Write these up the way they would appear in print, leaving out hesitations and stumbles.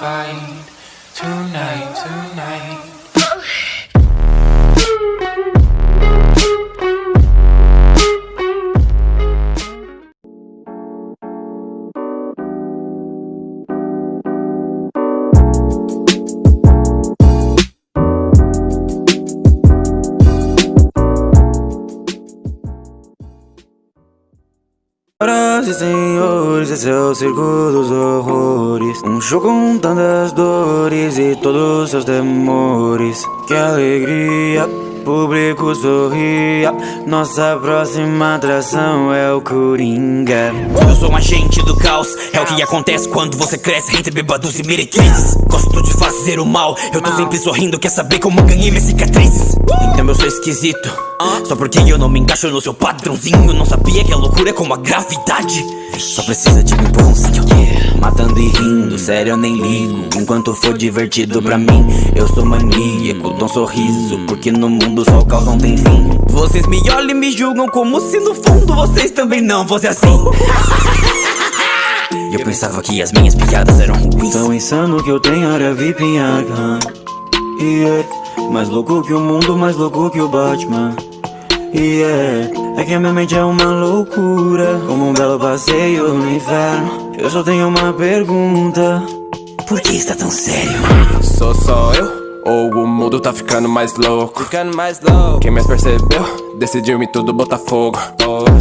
fight tonight. Senhoras e senhores, esse é o circo dos horrores. Um show com tantas dores e todos seus temores. Que alegria, público sorria. Nossa próxima atração é o Coringa. Eu sou um agente do caos. É o que acontece quando você cresce entre bêbados e meretrizes. Gosto de fazer o mal, eu tô sempre sorrindo. Quer saber como ganhei minhas cicatrizes? Então eu sou esquisito, só porque eu não me encaixo no seu padrãozinho. Não sabia que a loucura é como a gravidade. Só precisa de um empurrãozinho, matando e rindo, sério eu nem ligo. Enquanto for divertido pra mim, eu sou maníaco. Dou um sorriso, porque no mundo só o caos não tem fim. Vocês me olham e me julgam como se no fundo vocês também não fossem assim. Eu pensava que as minhas piadas eram ruins. Tão insano que eu tenho área VIP em Arkham. Mais louco que o mundo, mais louco que o Batman. É que a minha mente é uma loucura, como um belo passeio no inferno. Eu só tenho uma pergunta: por que está tão sério? Sou só eu? Ou o mundo tá ficando mais louco? Quem mais percebeu? Decidiu me tudo botar fogo.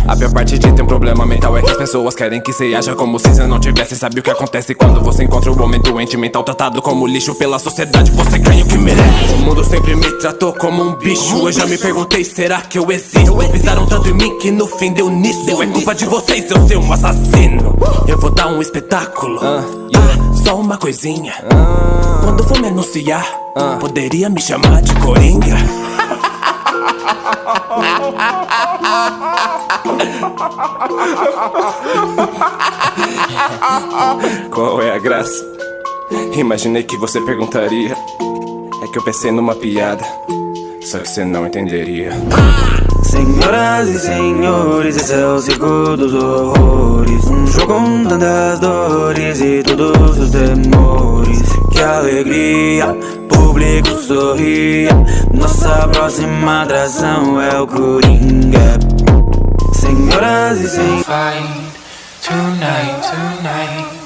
A pior parte de ter um problema mental é que as pessoas querem que cê haja como se cê não tivesse. Sabe o que acontece quando você encontra um homem doente mental tratado como lixo pela sociedade? Você ganha o que merece. O mundo sempre me tratou como um bicho. Eu já me perguntei, será que eu existo? Pisaram tanto em mim que no fim deu nisso. É culpa de vocês eu ser um assassino. Eu vou dar um espetáculo, só uma coisinha. Quando for me anunciar, poderia me chamar de Coringa. Qual é a graça? Imaginei que você perguntaria. É que eu pensei numa piada, só que você não entenderia. Senhoras e senhores, esse é o circo dos horrores. Um show com tantas dores e todos os temores. Que alegria, público sorria. Nossa próxima atração é o Coringa. Senhoras e senhores, Fight tonight.